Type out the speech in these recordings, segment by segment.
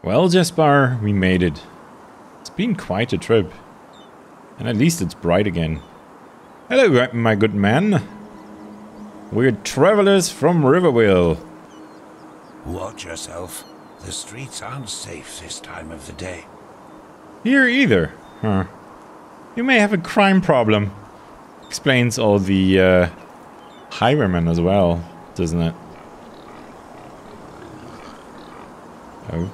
Well, Jesper, we made it. It's been quite a trip. And at least it's bright again. Hello, my good man. We're travelers from Riverville. Watch yourself. The streets aren't safe this time of the day. Here either. Huh. You may have a crime problem. Explains all the highwaymen as well, doesn't it? Oh.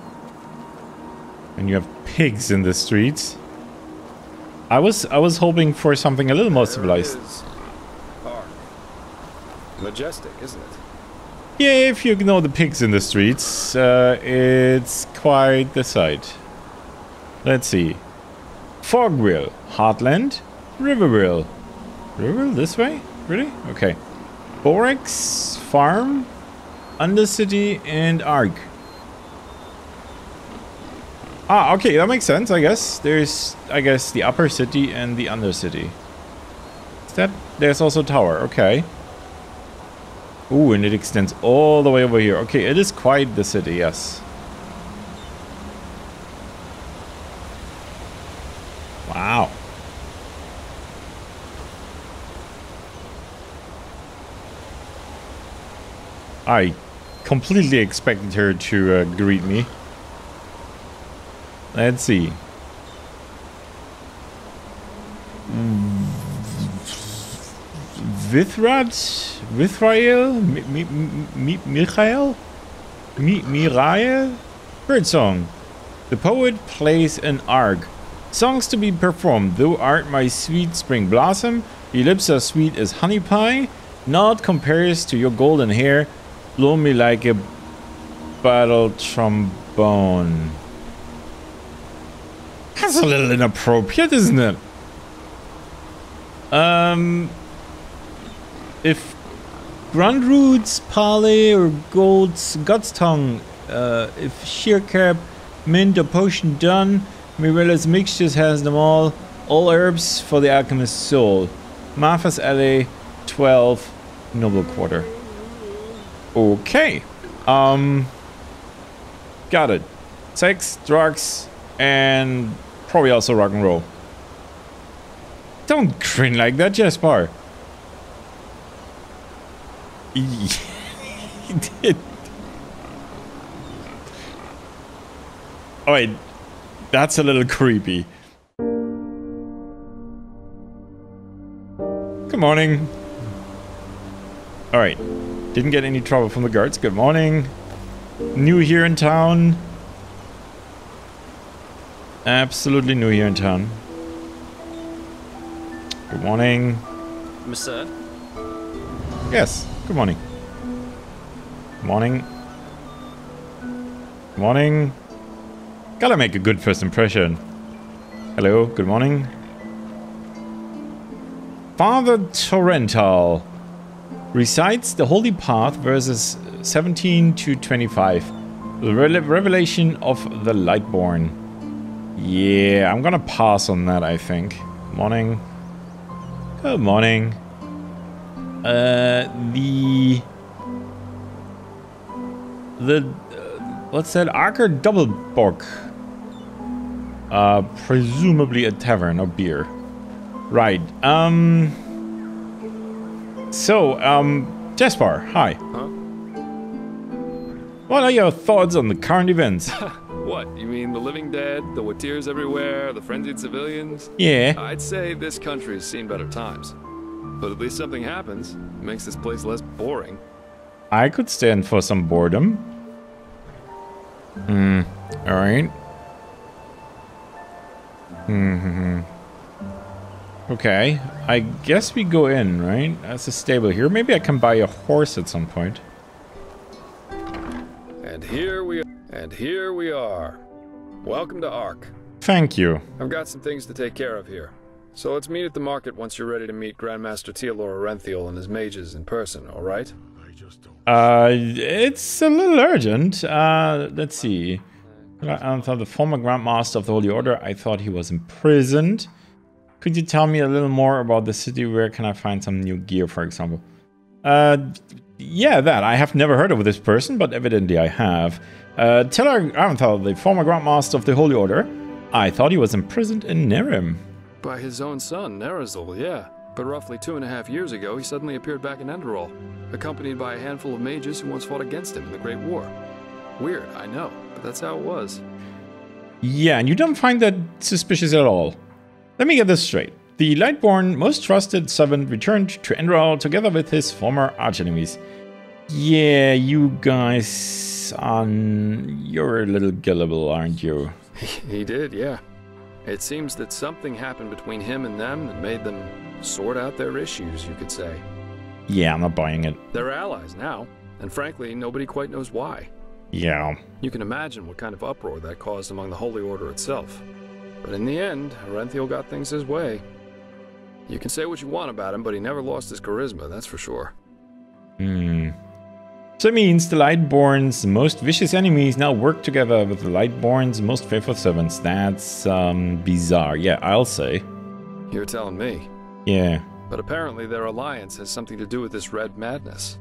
And you have pigs in the streets. I was hoping for something a little more civilized. Park. Majestic, isn't it? Yeah, if you ignore the pigs in the streets, it's quite the sight. Let's see. Fogville, Heartland, Riverville. Riverville this way? Really? Okay. Borax, Farm, Undercity, and Ark. Ah, okay, that makes sense, I guess. There's, I guess, the upper city and the undercity. Is that... There's also tower, okay. Ooh, and it extends all the way over here. Okay, it is quite the city, yes. Wow. I completely expected her to greet me. Let's see. Vithrael? Mirael? Birdsong. The poet plays an ark. Songs to be performed. Thou art my sweet spring blossom. Your lips are sweet as honey pie. Naught compares to your golden hair. Blow me like a battle trombone. That's a little inappropriate, isn't it? If Grundroots, Parley, or God's Tongue, if Sheercap, Mint, or Potion done, Mirella's Mixtures has them all herbs for the alchemist's soul. Martha's Alley, 12, Noble Quarter. Okay. Got it. Sex, drugs, and probably also rock and roll. Don't grin like that, Jesper. He did. Oh wait, that's a little creepy. Good morning. Alright, didn't get any trouble from the guards. Good morning. New here in town. Absolutely new here in town. Good morning. Monsieur? Yes, good morning. Good morning. Good morning. Gotta make a good first impression. Hello, good morning. Father Torrental recites the Holy Path verses 17 to 25. The revelation of the Lightborn. Yeah, I'm gonna pass on that, I think. Morning. Good morning. What's that? Archer Doubleborg. Presumably a tavern or beer. Right. Jesper, hi. Huh? What are your thoughts on the current events? What? You mean the living dead, the Watirs everywhere, the frenzied civilians? Yeah. I'd say this country has seen better times. But at least something happens. It makes this place less boring. I could stand for some boredom. Alright. Okay. I guess we go in, right? That's a stable here. Maybe I can buy a horse at some point. And here we are. Welcome to Ark. Thank you. I've got some things to take care of here. So let's meet at the market once you're ready to meet Grandmaster Tealor Arenthiel and his mages in person, alright? It's a little urgent. Let's see. I thought the former Grandmaster of the Holy Order, I thought he was imprisoned. Could you tell me a little more about the city? Where can I find some new gear, for example? Yeah, that. I have never heard of this person, but evidently I have. Teller Arenthal, the former Grand Master of the Holy Order. I thought he was imprisoned in Nerim. By his own son, Nerazil, yeah. But roughly 2.5 years ago, he suddenly appeared back in Enderal, accompanied by a handful of mages who once fought against him in the Great War. Weird, I know, but that's how it was. Yeah, and you don't find that suspicious at all. Let me get this straight. The Lightborn, most trusted servant, returned to Enderal together with his former archenemies. Yeah, you guys you're a little gullible, aren't you? He did, yeah. It seems that something happened between him and them that made them sort out their issues, you could say. Yeah, I'm not buying it. They're allies now, and frankly, nobody quite knows why. Yeah. You can imagine what kind of uproar that caused among the Holy Order itself. But in the end, Arenthiel got things his way. You can say what you want about him, but he never lost his charisma, that's for sure. So it means the Lightborn's most vicious enemies now work together with the Lightborn's most faithful servants. That's bizarre. Yeah, I'll say. You're telling me. Yeah. But apparently their alliance has something to do with this red madness.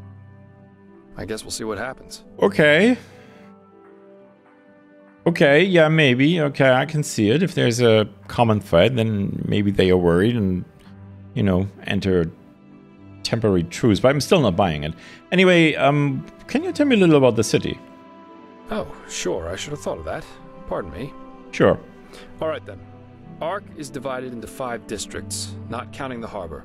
I guess we'll see what happens. Okay. Okay, yeah, maybe. Okay, I can see it. If there's a common thread, then maybe they are worried and, you know, enter temporary truce. But I'm still not buying it. Anyway, can you tell me a little about the city? Oh, sure. I should have thought of that. Pardon me. Sure. All right, then. Ark is divided into 5 districts, not counting the harbor.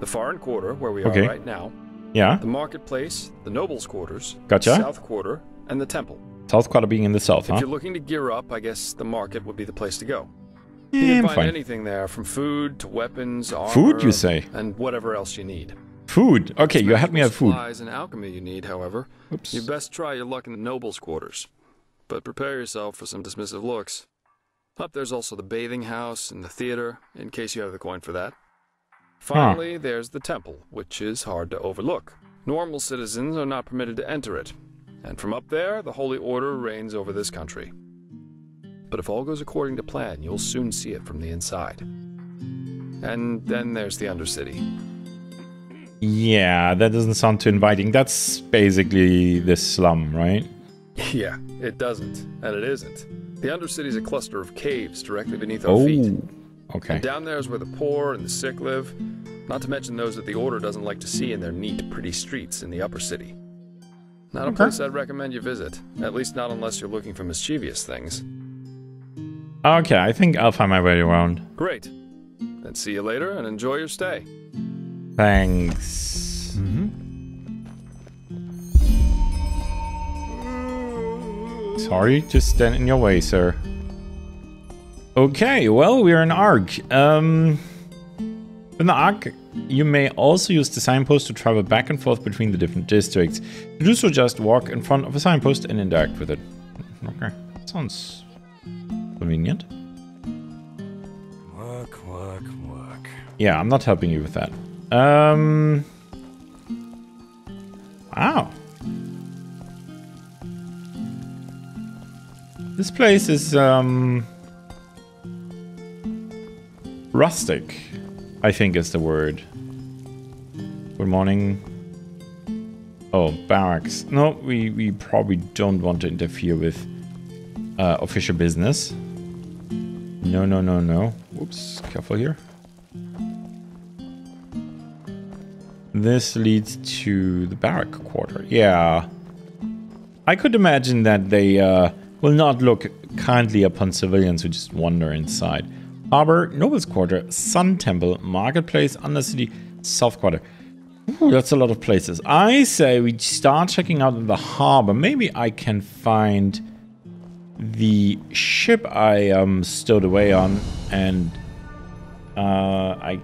The Foreign Quarter, where we are right now. Yeah. The Marketplace, the Nobles' Quarters. Gotcha. South Quarter, and the Temple. South Quarter being in the south, If you're looking to gear up, I guess the market would be the place to go. Yeah, You can I'm find fine. anything there, from food to weapons, armor... Food, you say? And whatever else you need. Food. Okay, you had me at food. Supplies and alchemy you need, however. Oops. You best try your luck in the Nobles' Quarters. But prepare yourself for some dismissive looks. Up there's also the bathing house and the theater, in case you have the coin for that. Finally, there's the temple, which is hard to overlook. Normal citizens are not permitted to enter it. And from up there, the Holy Order reigns over this country. But if all goes according to plan, you'll soon see it from the inside. And then there's the Undercity. Yeah, that doesn't sound too inviting. That's basically the slum, right? Yeah, it doesn't, and it isn't. The Undercity's a cluster of caves directly beneath our feet. Okay. And down there is where the poor and the sick live, not to mention those that the Order doesn't like to see in their neat, pretty streets in the Upper City. Not a place I'd recommend you visit, at least not unless you're looking for mischievous things. Okay, I think I'll find my way around. Great. Then see you later and enjoy your stay. Thanks. Sorry, just stand in your way, sir. Okay, well, we're in Ark. In the Ark, you may also use the signpost to travel back and forth between the different districts. To do so, just walk in front of a signpost and interact with it. Okay, sounds convenient. Work, work, work. Yeah, I'm not helping you with that. Wow. This place is, rustic, I think is the word. Good morning. Oh, barracks. No, we probably don't want to interfere with official business. No, no, no, no. Whoops, careful here. This leads to the barrack quarter. Yeah. I could imagine that they will not look kindly upon civilians who just wander inside. Harbor, Nobles Quarter, Sun Temple, Marketplace, Undercity, South Quarter. Ooh, that's a lot of places. I say we start checking out the harbor. Maybe I can find the ship I stowed away on, and I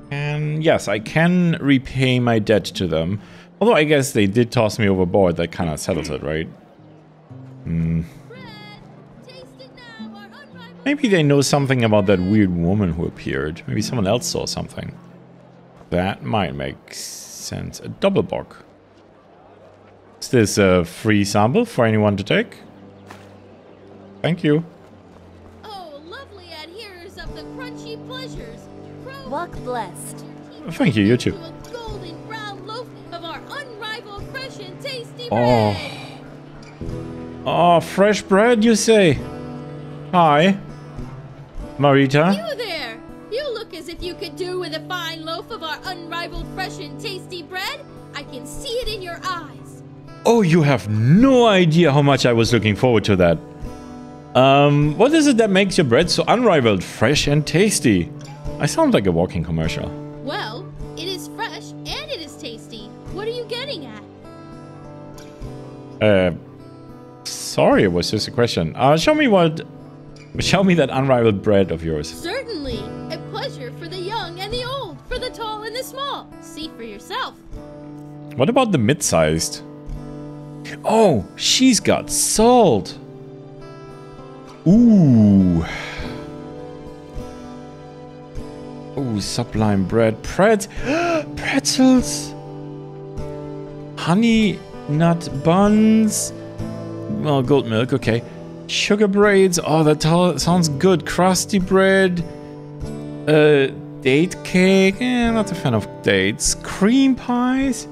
can... Yes, I can repay my debt to them. Although I guess they did toss me overboard. That kind of settles it, right? Maybe they know something about that weird woman who appeared. Maybe someone else saw something. That might make sense. A double book. Is this a free sample for anyone to take? Thank you. Oh, lovely adherers of the crunchy pleasures. Walk blessed. Thank you, you too. A golden brown loaf of our unrivaled Oh. bread! Oh, fresh bread, you say? Hi. Marita? You there! You look as if you could do with a fine loaf of our unrivaled fresh and tasty bread. I can see it in your eyes. Oh, you have no idea how much I was looking forward to that. What is it that makes your bread so unrivaled, fresh and tasty? I sound like a walking commercial. Well, it is fresh and it is tasty. What are you getting at? Sorry, it was just a question. Show me that unrivaled bread of yours. Certainly. A pleasure for the young and the old, for the tall and the small. See for yourself. What about the mid-sized? Oh, she's got salt. Ooh. Ooh, sublime bread. Pretzels. Honey nut buns. Well, goat milk, okay. Sugar braids. Oh, that sounds good. Crusty bread. Date cake. Not a fan of dates. Cream pies.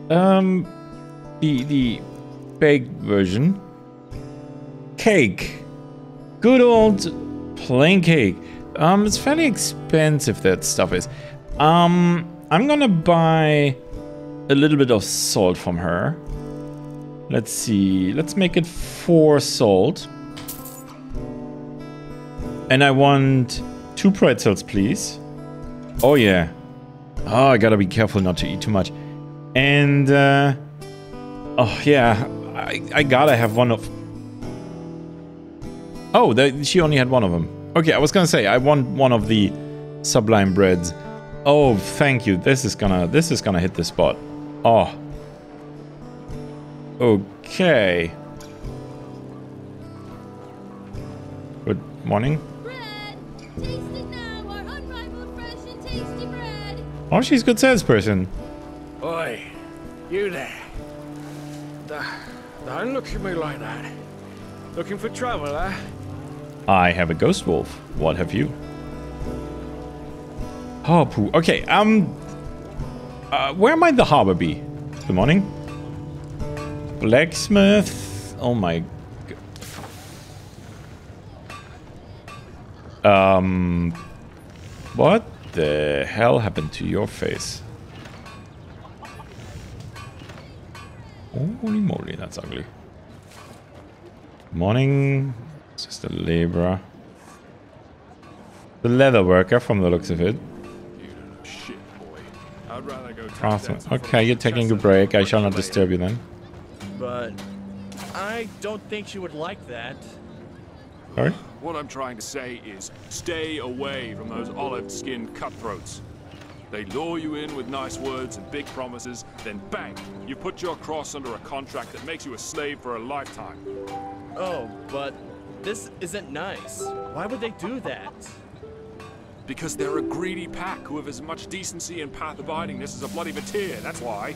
The baked version. Cake. Good old plain cake. It's fairly expensive, that stuff is. I'm gonna buy a little bit of salt from her. Let's see. Let's make it 4 salt. And I want 2 pretzels, please. Oh, yeah. Oh, I gotta be careful not to eat too much. And, oh, yeah. I gotta have one of... Oh, she only had one of them. Okay, I was gonna say, I want one of the sublime breads. Oh, thank you. This is gonna hit the spot. Oh. Okay. Good morning. Bread! Taste it now, our unrivaled fresh and tasty bread! Oh, she's a good salesperson. Oi, you there. Don't look at me like that. Looking for trouble, eh? I have a ghost wolf. What have you? Oh, poo. Okay, where might the harbor be? Good morning. Blacksmith. Oh my god. What the hell happened to your face? Holy moly, that's ugly. Morning. It's just a laborer. The leather worker from the looks of it. You don't know shit, boy. I'd rather go Awesome. Okay, you're taking a break. I shall not disturb you then. But I don't think she would like that. Sorry? What I'm trying to say is stay away from those olive-skinned cutthroats. They lure you in with nice words and big promises, then bang, you put your cross under a contract that makes you a slave for a lifetime. Oh, but this isn't nice. Why would they do that? Because they're a greedy pack who have as much decency and path-abidingness as a bloody Vatir, that's why.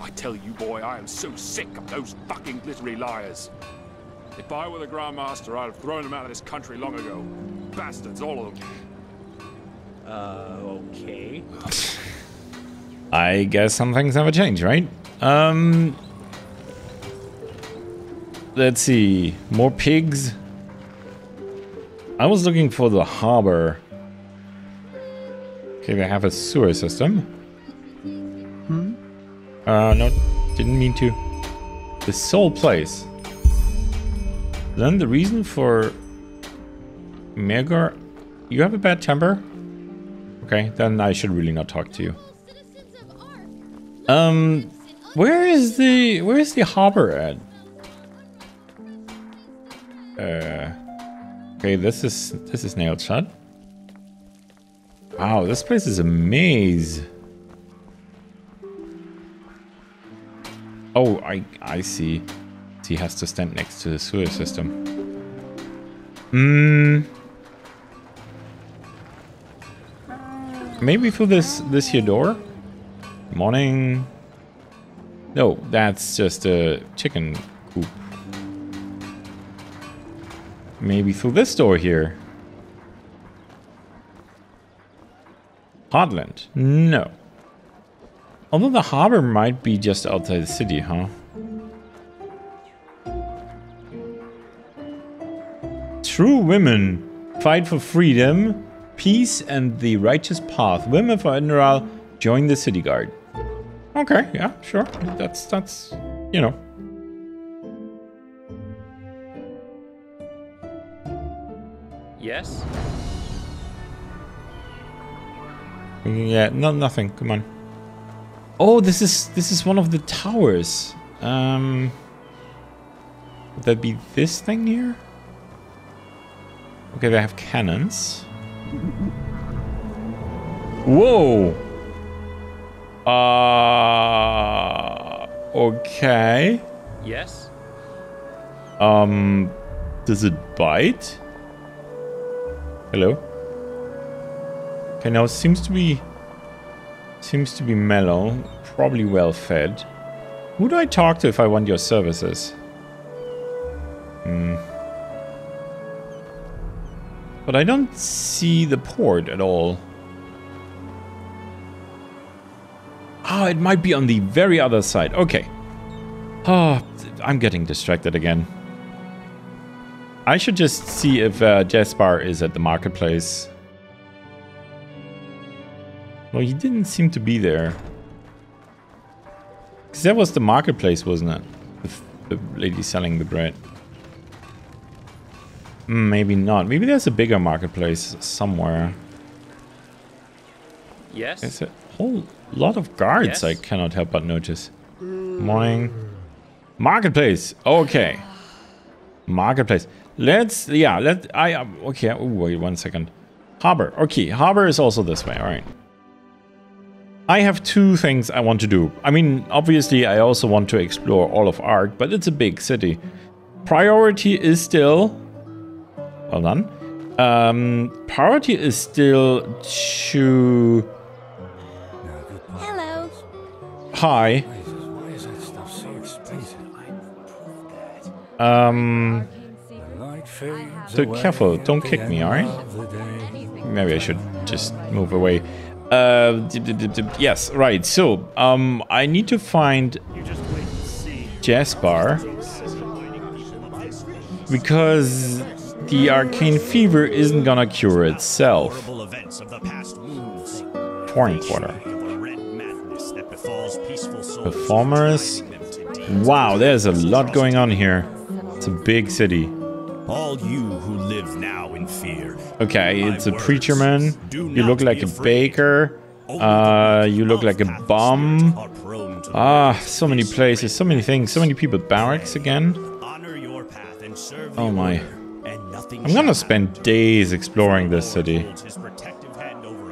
I tell you, boy, I am so sick of those fucking glittery liars. If I were the Grandmaster, I'd have thrown them out of this country long ago. Bastards, all of them. Okay. I guess some things never change, right? Let's see. More pigs. I was looking for the harbor. Okay, they have a sewer system. No, didn't mean to. The sole place. Then the reason for Megar, you have a bad temper? Okay, then I should really not talk to you. Where is the harbor at? Okay, this is nailed shut. Wow, this place is a maze. Oh, I see. He has to stand next to the sewer system. Maybe through this here door? Morning. No, that's just a chicken coop. Maybe through this door here. Heartland. No. Although the harbor might be just outside the city, huh? True women fight for freedom, peace, and the righteous path. Women for Enderal join the city guard. Okay, yeah, sure. That's you know. Yes? Yeah, nothing. Come on. Oh, this is one of the towers. Would that be this thing here? Okay, they have cannons. Whoa. Okay. Yes? Does it bite? Hello? Okay, now it seems to be mellow, probably well fed. Who do I talk to if I want your services? But I don't see the port at all. Ah, it might be on the very other side. Okay. Oh, I'm getting distracted again. I should just see if Jasper is at the marketplace. Well, he didn't seem to be there. Because that was the marketplace, wasn't it? The lady selling the bread. Maybe not. Maybe there's a bigger marketplace somewhere. Yes? There's a whole lot of guards. Yes? I cannot help but notice. Morning. Marketplace. Okay. Marketplace. Okay. Oh, wait 1 second. Harbor. Okay. Harbor is also this way. All right. I have two things I want to do. I mean, obviously, I also want to explore all of Ark, but it's a big city. Priority is still... Well done. Priority is still to... Hello. Hi. Why is that stuff so expensive? So careful, don't kick me, alright? Maybe I should just move away. Yes, right. So, I need to find Jasper because the arcane fever isn't gonna cure itself. Foreign quarter. Performers. Wow, there's a lot going on here. It's a big city. All you who live now in fear. Okay, it's a preacher man. You look like a baker. You look like a bum. Ah, so many places, so many things, so many people. Barracks again. Oh my. I'm gonna spend days exploring this city.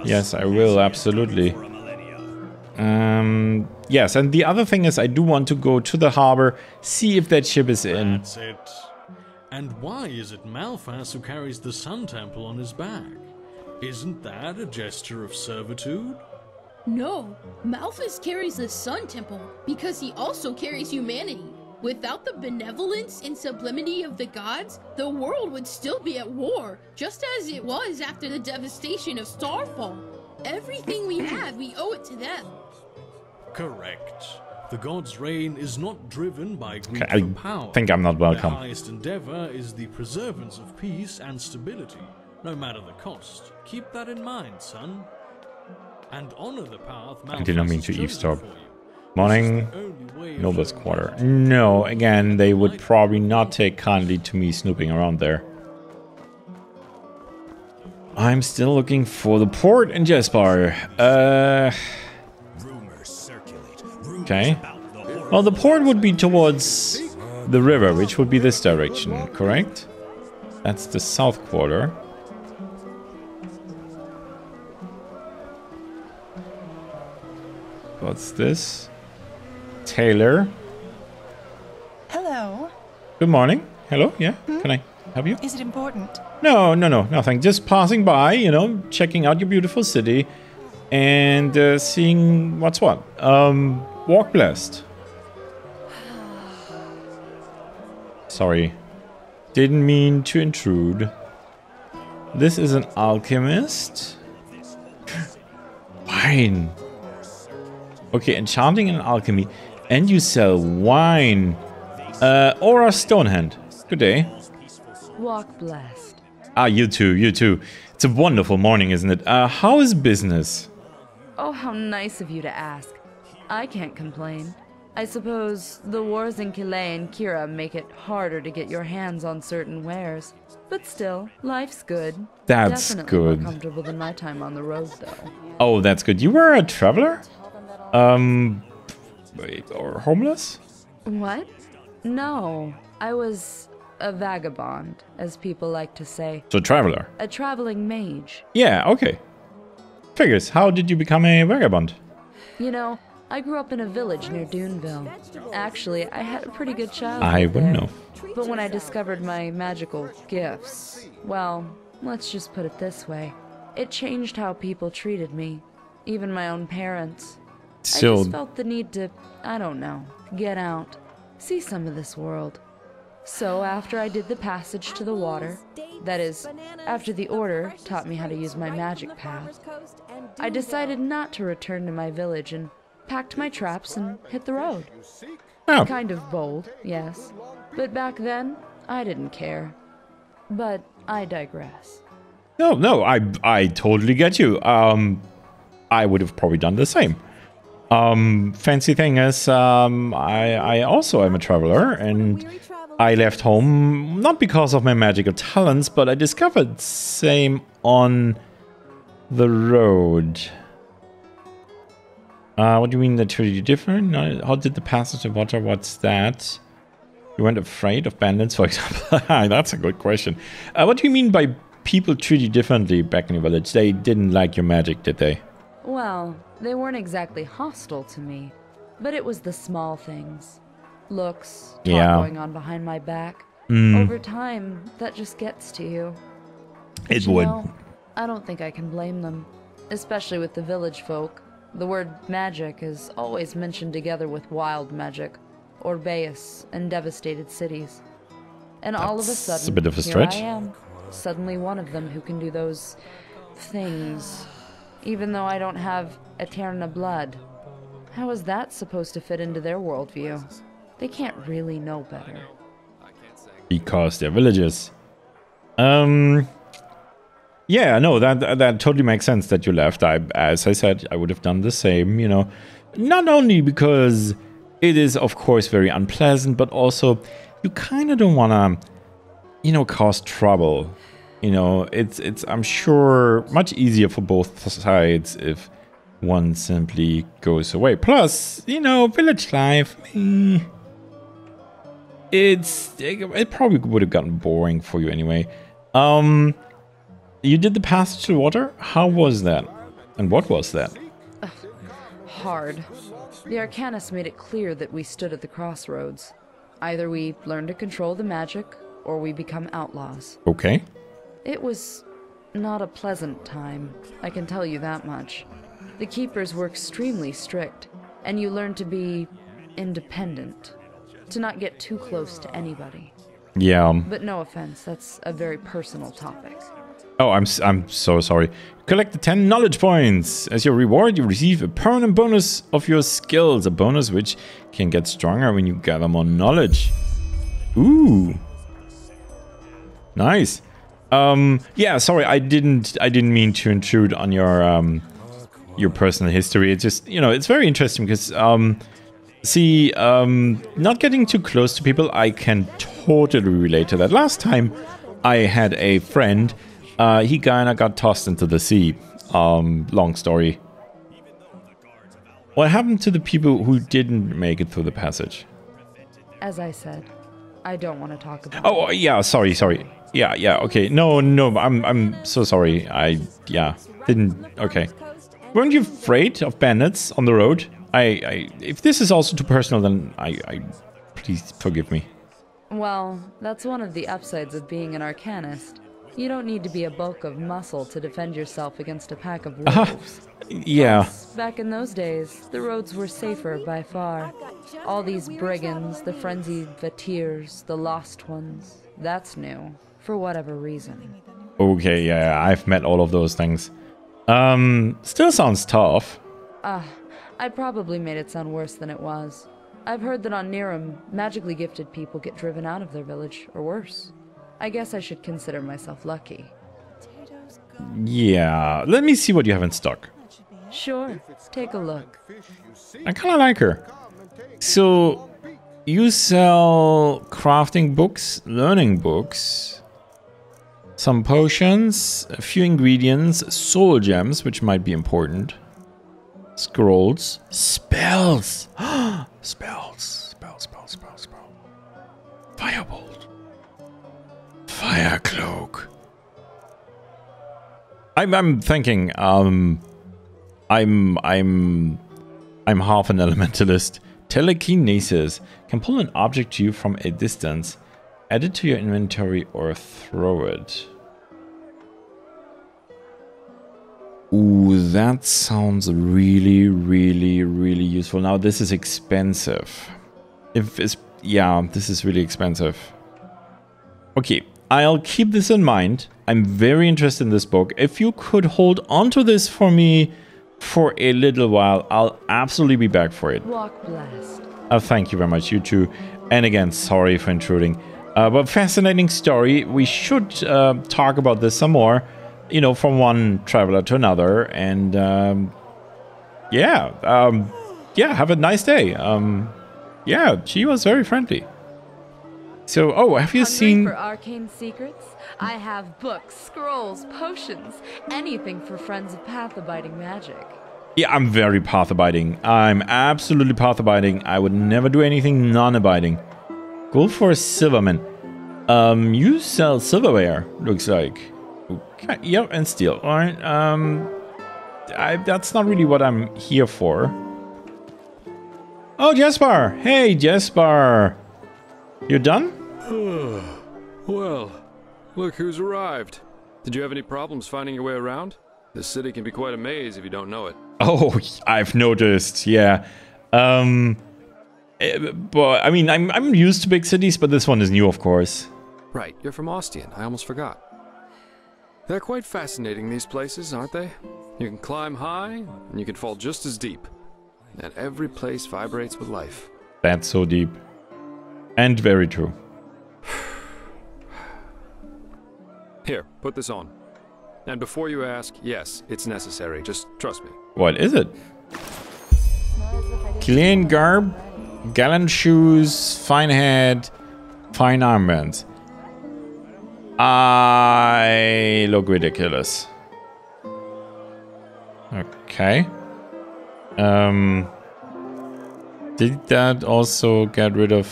Yes, I will, absolutely. Yes, and the other thing is I do want to go to the harbor, see if that ship is in. That's it. And why is it Malphas who carries the Sun Temple on his back? Isn't that a gesture of servitude? No, Malphas carries the Sun Temple because he also carries humanity. Without the benevolence and sublimity of the gods, the world would still be at war, just as it was after the devastation of Starfall. Everything we have, we owe it to them. Correct. The god's reign is not driven by greed Okay, for I power. think I'm not welcome. Their highest endeavor is the preservance of peace and stability, no matter the cost. Keep that in mind, son. And honor the path I did not mean to Malphas has eavesdrop. chosen for you. Morning. This is the only way of Nobles showing quarter. respect. No, again, they would probably not take kindly to me snooping around there. I'm still looking for the port in Jasper. Okay. Well, the port would be towards the river, which would be this direction, correct? That's the south quarter. What's this? Taylor. Hello. Good morning. Hello, yeah? Can I help you? Is it important? No, nothing. Just passing by, you know, checking out your beautiful city and seeing what's what. Walk blessed. Sorry. Didn't mean to intrude. This is an alchemist. Fine. Okay, enchanting and alchemy. And you sell wine. Aura Stonehand. Good day. Walk blessed. Ah, you too, you too. It's a wonderful morning, isn't it? How is business? Oh, how nice of you to ask. I can't complain. I suppose the wars in Calais and Kira make it harder to get your hands on certain wares. But still, life's good. That's Definitely good. more comfortable than my time on the road, though. Oh, that's good. You were a traveler? Or homeless? What? No, I was a vagabond, as people like to say. So traveler. A traveling mage. Yeah, okay. Figures. How did you become a vagabond? You know, I grew up in a village near Duneville. Actually, I had a pretty good childhood I wouldn't there. know. But when I discovered my magical gifts, well, let's just put it this way. It changed how people treated me. Even my own parents. I just felt the need to, I don't know, get out. See some of this world. So after I did the passage to the water, that is, after the order taught me how to use my magic path, I decided not to return to my village and packed my traps and hit the road. Oh. Kind of bold, yes. But back then, I didn't care. But I digress. No, I totally get you. I would have probably done the same. Fancy thing is, I also am a traveler, and I left home not because of my magical talents, but I discovered same on the road. What do you mean that treated you different? How did the passage of water? What's that? You weren't afraid of bandits, for example? That's a good question. What do you mean by people treat you differently back in your village? They didn't like your magic, did they? Well, they weren't exactly hostile to me, but it was the small things. Looks, talk going on behind my back. Over time, that just gets to you. It would. Know, I don't think I can blame them, especially with the village folk. The word magic is always mentioned together with wild magic, Orbeus, and devastated cities. And all of a sudden, it's a bit of a stretch. Here I am, suddenly one of them who can do those things, even though I don't have Eterna blood. How is that supposed to fit into their worldview? They can't really know better. Because they're villagers. Yeah, no, that totally makes sense that you left. As I said, I would have done the same, you know. Not only because it is, of course, very unpleasant, but also you kind of don't want to, you know, cause trouble. You know, it's I'm sure much easier for both sides if one simply goes away. Plus, you know, village life, it probably would have gotten boring for you anyway. You did the passage to water? How was that? And what was that? Hard. The Arcanist made it clear that we stood at the crossroads. Either we learn to control the magic, or we become outlaws. Okay. It was not a pleasant time, I can tell you that much. The keepers were extremely strict, and you learn to be independent, to not get too close to anybody. Yeah. But no offense, that's a very personal topic. Oh, I'm so sorry. Collect the 10 knowledge points. As your reward, you receive a permanent bonus of your skills. A bonus which can get stronger when you gather more knowledge. Ooh. Nice. Yeah, sorry, I didn't mean to intrude on your personal history. It's just, you know, it's very interesting because not getting too close to people, I can totally relate to that. Last time I had a friend, he kinda got tossed into the sea. Long story. What happened to the people who didn't make it through the passage? As I said, I don't want to talk about Oh, yeah, sorry. Yeah, okay. No, I'm so sorry. Okay. Weren't you afraid of bandits on the road? If this is also too personal, then please forgive me. Well, that's one of the upsides of being an Arcanist. You don't need to be a bulk of muscle to defend yourself against a pack of wolves. Yeah. Plus, back in those days, the roads were safer by far. All these brigands, the frenzied Vatirs, the lost ones, that's new, for whatever reason. Okay, yeah, I've met all of those things. Still sounds tough. I I probably made it sound worse than it was. I've heard that on Niram, magically gifted people get driven out of their village, or worse. I guess I should consider myself lucky. Yeah, let me see what you have in stock. Sure, take a look. I kind of like her. So, you sell crafting books, learning books, some potions, a few ingredients, soul gems, which might be important. Scrolls. Spells! Spells. Firebolt. Fire cloak. I'm thinking, I'm half an elementalist. Telekinesis. Can pull an object to you from a distance, add it to your inventory, or throw it. Ooh, that sounds really, really, really useful. Now, this is expensive. Yeah, this is really expensive. Okay, I'll keep this in mind. I'm very interested in this book. If you could hold on to this for me for a little while, I'll absolutely be back for it. Walk blessed. Thank you very much, you two. And again, sorry for intruding. But fascinating story. We should talk about this some more. You know, from one traveler to another, and yeah, have a nice day. Yeah, she was very friendly. So, oh, have you seen for arcane secrets? I have books, scrolls, potions, anything for friends of path-abiding magic. Yeah, I'm very path-abiding. I'm absolutely path-abiding. I would never do anything non-abiding. Gold for a silverman. You sell silverware, looks like. Okay, yep, and steel. All right. That's not really what I'm here for. Oh, Jesper! Hey, Jesper! You done? Well, look who's arrived. Did you have any problems finding your way around? This city can be quite a maze if you don't know it. Oh, I've noticed. Yeah. But I mean, I'm used to big cities, but this one is new, of course. Right, you're from Ostian. I almost forgot. They're quite fascinating, these places, aren't they? You can climb high, and you can fall just as deep. And every place vibrates with life. That's so deep. And very true. Here, put this on. And before you ask, yes, it's necessary. Just trust me. What is it? Clean garb, gallant shoes, fine head, fine armbands. I look ridiculous. Okay. Did that also get rid of...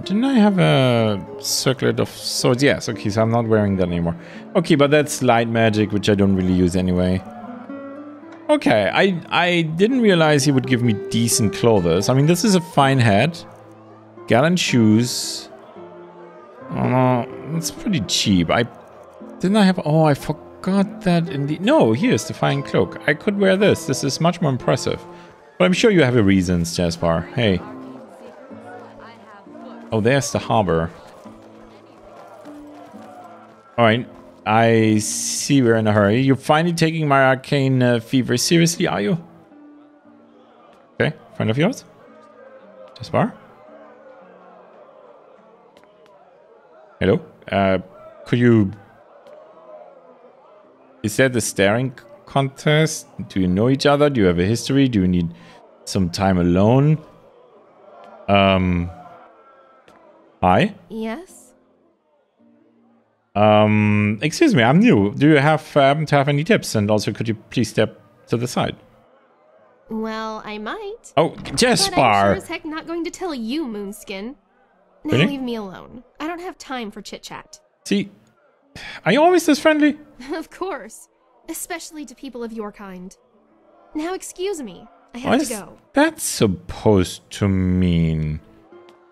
Didn't I have a circlet of swords? Yes, okay, so I'm not wearing that anymore. Okay, but that's light magic, which I don't really use anyway. Okay, I didn't realize he would give me decent clothes. I mean, this is a fine hat. Gallant shoes. Oh, it's pretty cheap. Didn't I have... Oh, I forgot that in the... No, here's the fine cloak. I could wear this. This is much more impressive. But I'm sure you have your reasons, Jaspar. Hey. Oh, there's the harbor. Alright. I see we're in a hurry. You're finally taking my arcane fever seriously, are you? Okay, friend of yours? Jaspar? Hello? Could you... Is that the staring contest? Do you know each other? Do you have a history? Do you need some time alone? Hi? Yes? Excuse me, I'm new. Do you happen to have any tips? And also, could you please step to the side? Well, I might. Oh, Jaspar! But I'm sure as heck not going to tell you, Moonskin. Now Really? leave me alone. I don't have time for chit-chat. See, are you always this friendly? Of course. Especially to people of your kind. Now excuse me. I have What to is go. that supposed to mean?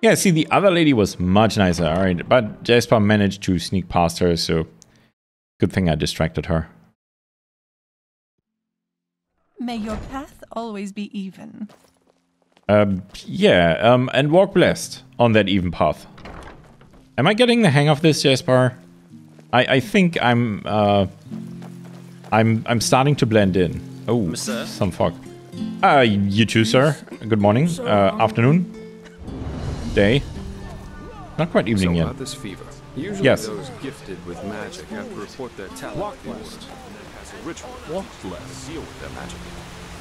Yeah, see, the other lady was much nicer, alright. But Jasper managed to sneak past her, so good thing I distracted her. May your path always be even. Yeah, and walk blessed on that even path. Am I getting the hang of this, Jasper? I think I'm I'm starting to blend in. Oh, some fog. You too, sir. Good morning, afternoon, day. Not quite evening yet. About this fever. Usually yes. Those gifted with magic have to report their talent. Walk west. And then has a ritual. Walk to left. deal with their magic.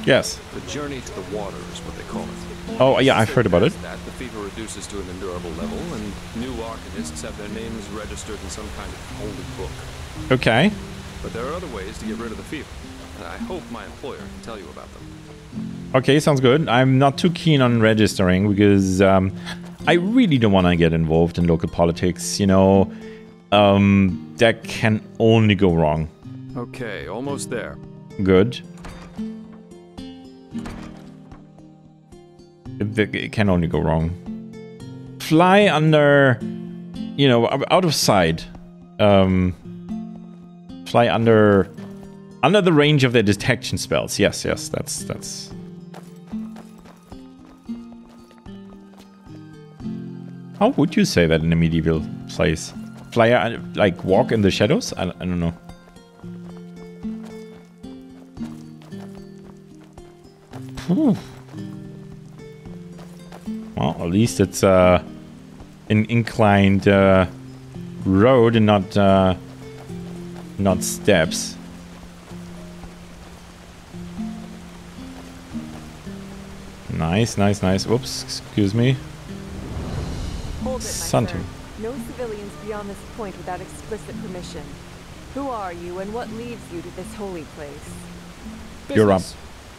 Yes. The journey to the water is what they call it. Oh, yeah, I've heard about it. That the fever reduces to an endurable level, and new arcanists have their names registered in some kind of holy book. Okay. But there are other ways to get rid of the fever, and I hope my employer can tell you about them. Okay, sounds good. I'm not too keen on registering because I really don't want to get involved in local politics, you know. That can only go wrong. Okay, almost there. Good. It can only go wrong. Fly under, you know, out of sight. Fly under the range of their detection spells. Yes, that's. How would you say that in a medieval place? Fly, like walk in the shadows? I don't know. Whew. Well, at least it's an inclined road and not steps. Nice. Whoops, excuse me. Hold it, Something. No civilians beyond this point without explicit permission. Who are you, and what leads you to this holy place? You're up.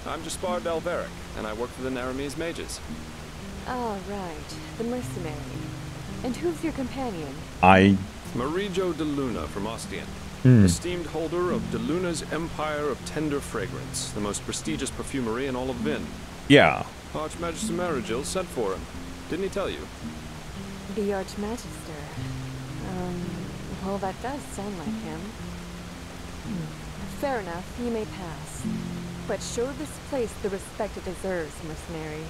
I'm Jaspar Delveric, and I work for the Naramese mages. Oh, right. The mercenary. And who's your companion? Marijo de Luna from Ostian. Esteemed holder of de Luna's Empire of Tender Fragrance, the most prestigious perfumery in all of Vin. Yeah. Archmagister Marigil sent for him. Didn't he tell you? The Archmagister. Well, that does sound like him. Fair enough, you may pass. But show this place the respect it deserves, mercenary.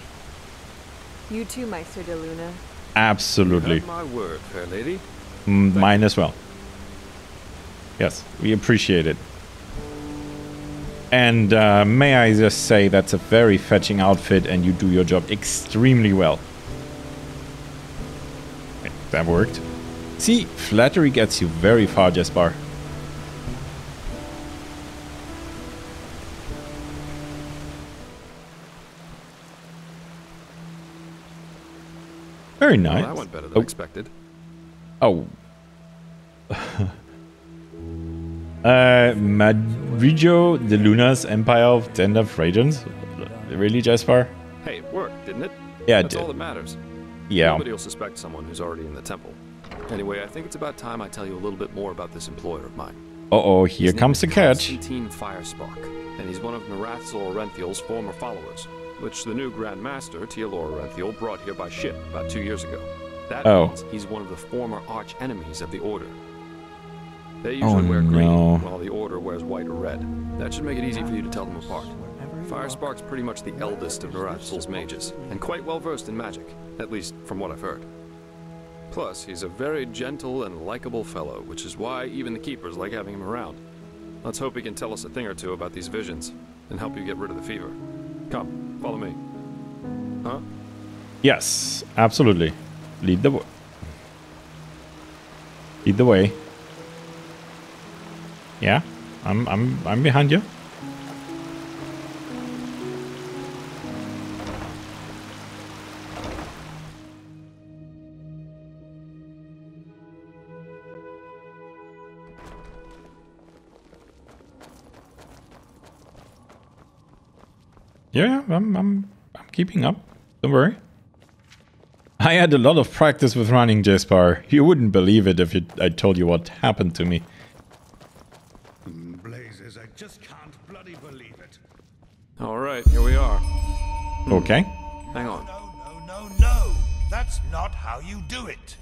You too, Meister de Luna. Absolutely. You have my word, fair lady. Mine as well. Yes, we appreciate it. And may I just say that's a very fetching outfit and you do your job extremely well. That worked. See, flattery gets you very far, Jaspar. Very nice. Well, that went better than expected. Oh. Marijo de Luna's Empire of Tender Fragrance? Really, Jaspar? Hey, it worked, didn't it? Yeah, it That's did. all that matters. Yeah. Nobody will suspect someone who's already in the temple. Anyway, I think it's about time I tell you a little bit more about this employer of mine. Uh-oh, here comes the catch. Constantine Firespark, and he's one of Narathzor Orenthiel's former followers, which the new Grand Master, Tealor Orenthiel, brought here by ship about 2 years ago. That means he's one of the former arch-enemies of the Order. They usually wear green, while the Order wears white or red. That should make it easy for you to tell them apart. Firespark's pretty much the eldest of Narathzor's mages, and quite well versed in magic, at least from what I've heard. Plus, he's a very gentle and likable fellow, which is why even the keepers like having him around. Let's hope he can tell us a thing or two about these visions, and help you get rid of the fever. Come, follow me. Huh? Yes, absolutely. Lead the way. Lead the way. Yeah, I'm behind you. Yeah, I'm keeping up. Don't worry. I had a lot of practice with running, Jaspar. You wouldn't believe it if I told you what happened to me. Blazes, I just can't bloody believe it. All right, here we are. Okay. Hang on. No, that's not how you do it.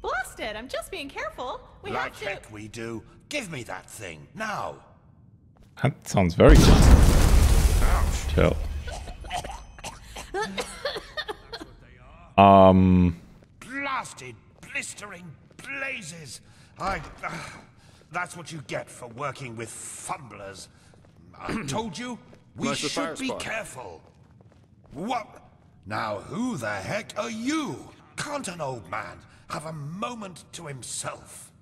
Blast it! I'm just being careful. We Like have to. heck we do. Give me that thing, now. That sounds very good. Chill. Blasted, blistering blazes. That's what you get for working with fumblers. I told you, we Nice with fire should be spark. careful. What? Now who the heck are you? Can't an old man have a moment to himself?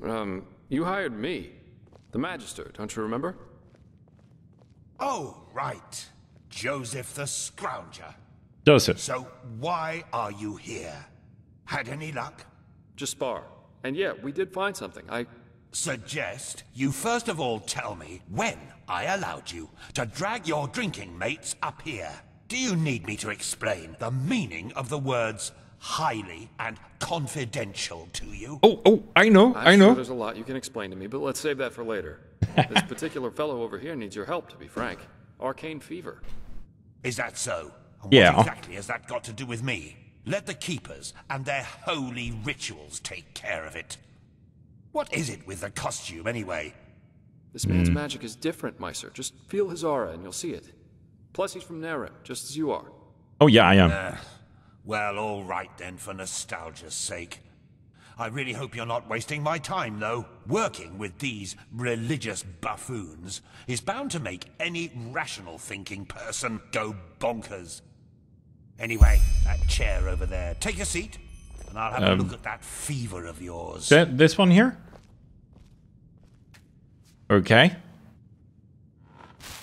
You hired me. The Magister, don't you remember? Oh, right. Joseph the Scrounger. Joseph. So why are you here? Had any luck? Just spar. And yeah, we did find something. I Suggest you first of all tell me when I allowed you to drag your drinking mates up here. Do you need me to explain the meaning of the words highly and confidential to you? Oh, I know. I'm sure there's a lot you can explain to me, but let's save that for later. This particular fellow over here needs your help, to be frank. Arcane fever. Is that so? And Yeah. what exactly has that got to do with me? Let the keepers and their holy rituals take care of it. What is it with the costume, anyway? This man's magic is different, Meister. Just feel his aura and you'll see it. Plus, he's from Narim, just as you are. Oh, yeah, I am. Well, all right then, for nostalgia's sake. I really hope you're not wasting my time, though. Working with these religious buffoons is bound to make any rational thinking person go bonkers. Anyway, that chair over there. Take a seat, and I'll have a look at that fever of yours. This one here? Okay.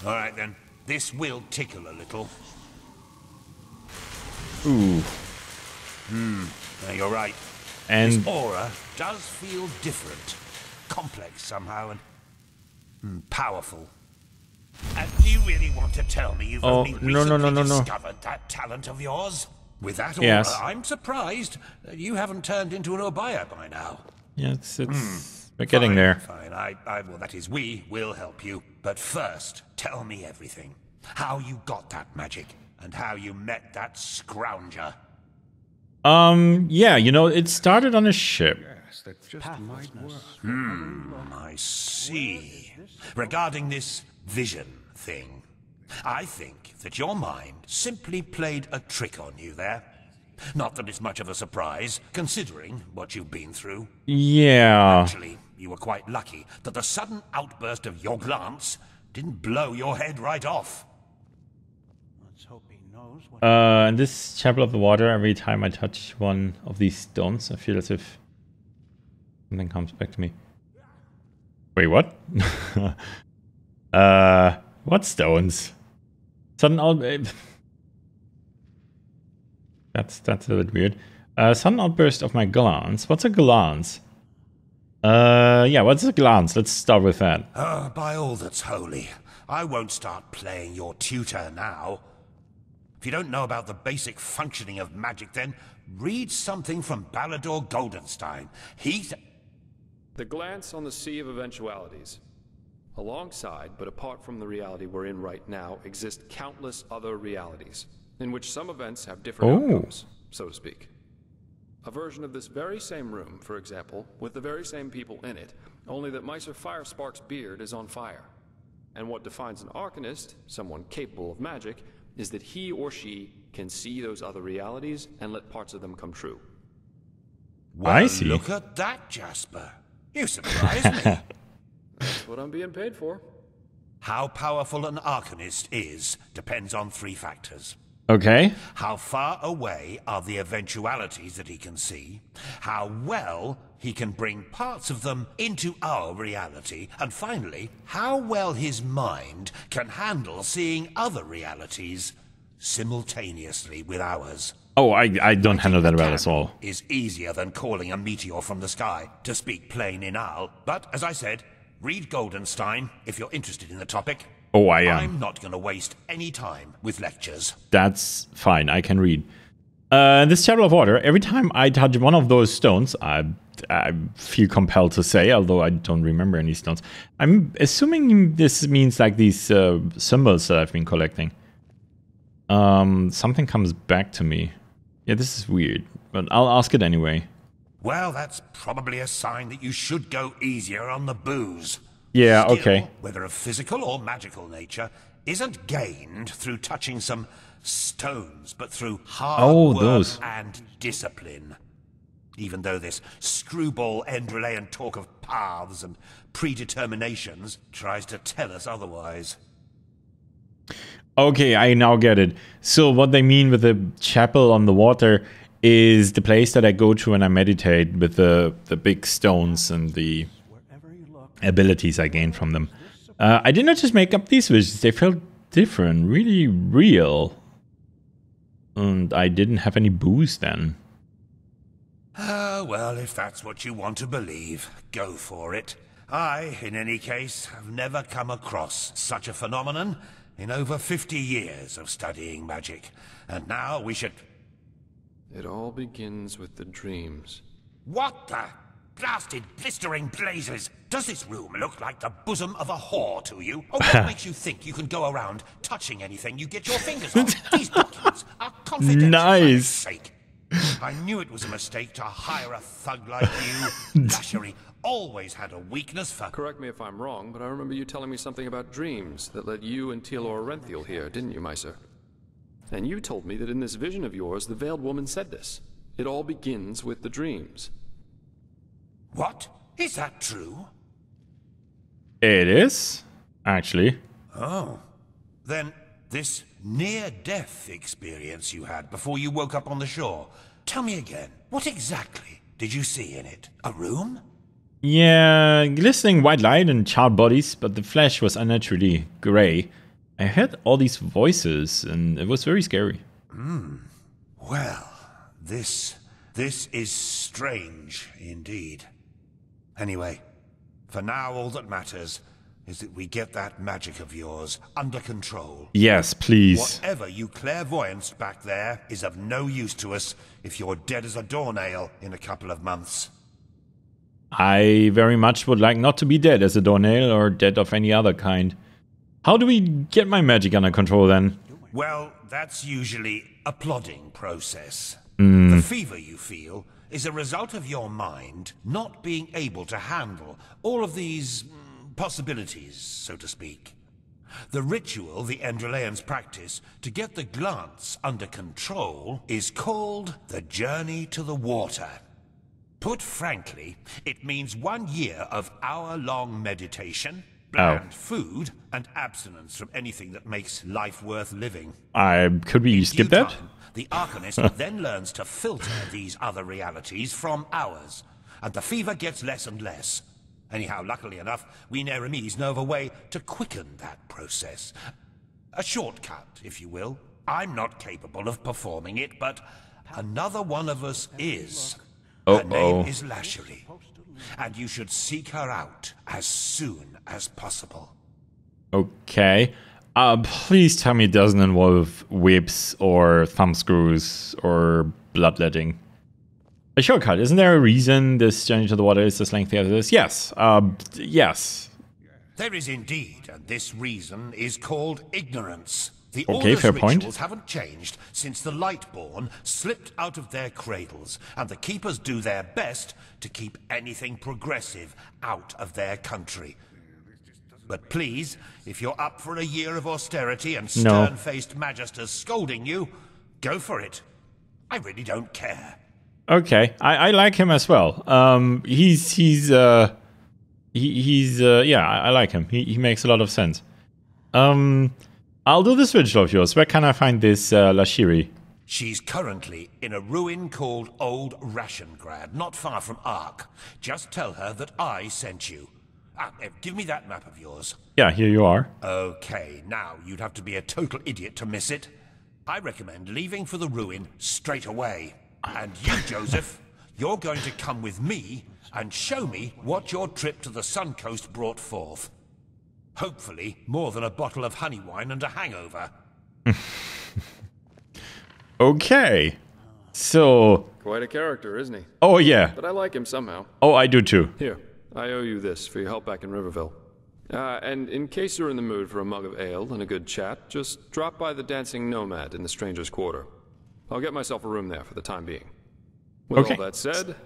All right then. This will tickle a little. Ooh. No, you're right. And This aura does feel different. Complex somehow and powerful. And do you really want to tell me you've only recently discovered that talent of yours? With that aura, Yes. I'm surprised that you haven't turned into an Obaya by now. yeah, it's we're getting there. Fine, well, that is, we will help you. But first, tell me everything. How you got that magic, and how you met that scrounger. Yeah, you know, it started on a ship. I see. Regarding this vision thing, I think that your mind simply played a trick on you there. Not that it's much of a surprise, considering what you've been through. Yeah. Actually, you were quite lucky that the sudden outburst of your glance didn't blow your head right off. In this Chapel of the Water, every time I touch one of these stones, I feel as if something comes back to me. Wait, what? What stones? Sudden out... That's a bit weird. Sudden outburst of my glance. What's a glance? Yeah, what's a glance? Let's start with that. By all that's holy, I won't start playing your tutor now. If you don't know about the basic functioning of magic, then read something from Balador Goldenstein. The glance on the sea of eventualities. Alongside, but apart from the reality we're in right now, exist countless other realities, in which some events have different outcomes, so to speak. A version of this very same room, for example, with the very same people in it, only that Meister Firespark's beard is on fire. And what defines an Arcanist, someone capable of magic, is that he or she can see those other realities and let parts of them come true. Well, I see. Look at that, Jasper. You surprised me. That's what I'm being paid for. How powerful an Arcanist is depends on 3 factors. Okay. How far away are the eventualities that he can see, how well he can bring parts of them into our reality, and finally, how well his mind can handle seeing other realities simultaneously with ours. Oh, I don't handle that well at all. Is easier than calling a meteor from the sky, to speak plain in Al. But, as I said, read Goldenstein if you're interested in the topic. Oh, I am. I'm not going to waste any time with lectures. That's fine. I can read. This Chapel of Water, every time I touch one of those stones, I feel compelled to say, although I don't remember any stones. I'm assuming this means like these symbols that I've been collecting. Something comes back to me. Yeah, this is weird, but I'll ask it anyway. Well, that's probably a sign that you should go easier on the booze. Yeah, Skill, okay. whether of physical or magical nature, isn't gained through touching some stones, but through hard work those. and discipline. even though this screwball Enderalian talk of paths and predeterminations tries to tell us otherwise. Okay, I now get it. So what they mean with the chapel on the water is the place that I go to when I meditate, with the big stones and the abilities I gain from them. I did not just make up these visions, they felt different, really real. And I didn't have any booze then. Well, if that's what you want to believe, go for it. I, in any case, have never come across such a phenomenon in over 50 years of studying magic. And now we should... It all begins with the dreams. What the blasted blistering blazes? Does this room look like the bosom of a whore to you? Or what makes you think you can go around touching anything you get your fingers on? These documents are confidential. Nice. For sake. I knew it was a mistake to hire a thug like you. Lashery always had a weakness for... Correct me if I'm wrong, but I remember you telling me something about dreams that led you and Tealor Renthiel here, didn't you, Miser? And you told me that in this vision of yours, the Veiled Woman said this. It all begins with the dreams. What? Is that true? It is, actually. Oh. Then this near-death experience you had before you woke up on the shore. Tell me again, what exactly did you see in it? A room? Yeah, glistening white light and charred bodies, but the flesh was unnaturally grey. I heard all these voices, and it was very scary. Well, this is strange indeed. Anyway, for now all that matters is that we get that magic of yours under control. Yes, please. Whatever you clairvoyanced back there is of no use to us if you're dead as a doornail in a couple of months. I very much would like not to be dead as a doornail or dead of any other kind. How do we get my magic under control then? Well, that's usually a plodding process. The fever you feel is a result of your mind not being able to handle all of these possibilities, so to speak. The ritual the Enderalians practice to get the glance under control is called the Journey to the Water. Put frankly, it means 1 year of hour-long meditation, bland food, and abstinence from anything that makes life worth living. Could we skip that? The Arcanist then learns to filter these other realities from ours, and the fever gets less and less. Anyhow, luckily enough, we Neremes know of a way to quicken that process. A shortcut, if you will. I'm not capable of performing it, but another one of us is. Her name is Lashery, and you should seek her out as soon as possible. Okay. Please tell me it doesn't involve whips or thumb screws or bloodletting. A shortcut. Isn't there a reason this journey to the water is as lengthy as it is? Yes. Yes. There is indeed, and this reason is called ignorance. The Okay, fair Order's point. rituals haven't changed since the Lightborn slipped out of their cradles, and the Keepers do their best to keep anything progressive out of their country. But please, if you're up for a year of austerity and stern-faced magisters scolding you, go for it. I really don't care. Okay, I like him as well. Yeah, I like him. He makes a lot of sense. I'll do this ritual of yours. Where can I find this Lashery? She's currently in a ruin called Old Rashengrad, not far from Ark. Just tell her that I sent you. Give me that map of yours. Yeah, here you are. Okay, now you'd have to be a total idiot to miss it. I recommend leaving for the ruin straight away. And you, Joseph, you're going to come with me and show me what your trip to the Sun Coast brought forth. Hopefully, more than a bottle of honey wine and a hangover. Okay. So... Quite a character, isn't he? Oh, yeah. But I like him somehow. Oh, I do too. Here, I owe you this for your help back in Riverville. And in case you're in the mood for a mug of ale and a good chat, just drop by the Dancing Nomad in the Stranger's Quarter. I'll get myself a room there for the time being. With all that said,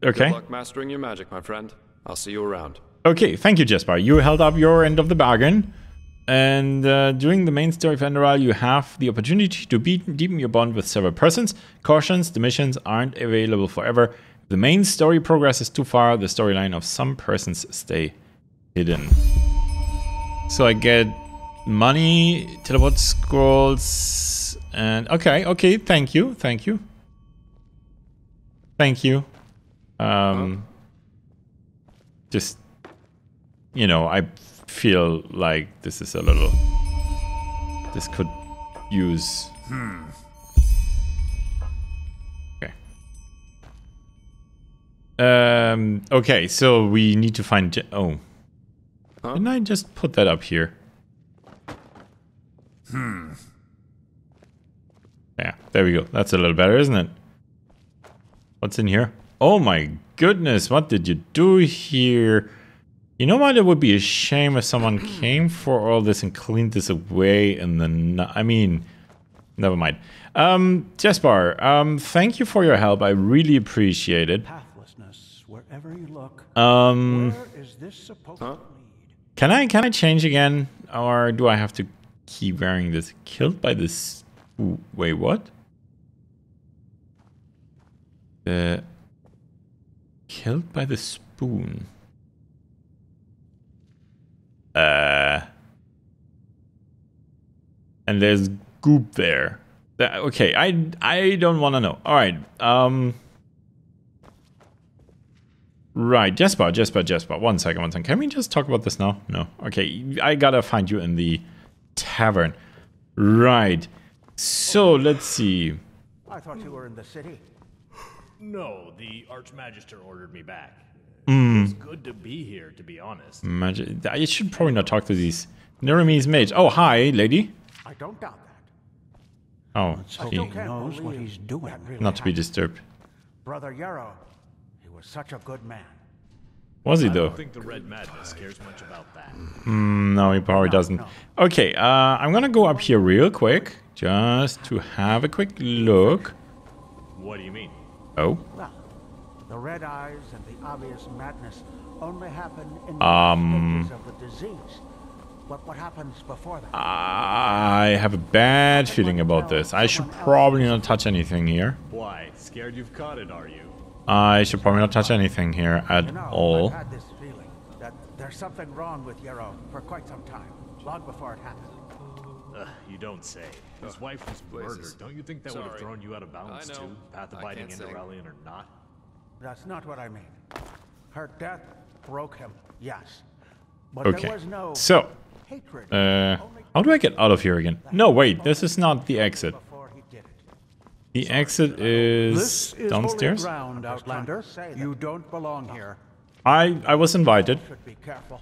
good luck mastering your magic, my friend. I'll see you around. Okay, thank you, Jesper. You held up your end of the bargain. And during the main story of Enderal, you have the opportunity to deepen your bond with several persons. Cautions, the missions aren't available forever. If The main story progresses too far. The storyline of some persons stay hidden. So I get money, teleport scrolls, and okay, thank you. Just, you know, I feel like this is a little, this could use. Okay, so we need to find, didn't I just put that up here? Yeah, there we go. That's a little better, isn't it? What's in here? Oh my goodness, what did you do here? You know what? It would be a shame if someone came for all this and cleaned this away and then... I mean, never mind. Jesper, thank you for your help. I really appreciate it. Pathlessness, wherever you look. Where is this supposed to lead? Can I change again? Or do I have to keep wearing this? Killed by this... Ooh, wait, what? Killed by the spoon. And there's goop there. Okay, I don't want to know. All right. Right, Jesper. 1 second. Can we just talk about this now? No. Okay, I gotta find you in the tavern. Right. So let's see. I thought you were in the city. No, the Archmagister ordered me back. It's good to be here, to be honest. I should probably not talk to these Neremese mage. Oh, hi, lady. I don't doubt that. Oh, he knows what he's doing. Not to be disturbed. Brother Yarrow, he was such a good man. Was he though? I don't think the Red Madness cares much about that. No, he probably doesn't. Okay, I'm gonna go up here real quick, just to have a quick look. What do you mean? Oh. Well, the red eyes and the obvious madness only happen in the stages of the disease. But what happens before that? I have a bad feeling about this. I should probably not touch anything here. Why? Scared you've caught it, are you? I should probably not touch anything here at all. I've had this feeling that there's something wrong with Yarrow for quite some time, long before it happened. You don't say. His wife was murdered. Don't you think that would have thrown you out of balance too? Path-abiding Enderalian or not? That's not what I mean. Her death broke him, yes. But Okay, there was no so, hatred. how do I get out of here again? No, wait, this is not the exit. The exit is downstairs? Holy ground, Outlander. You don't belong here. I was invited. Should be careful.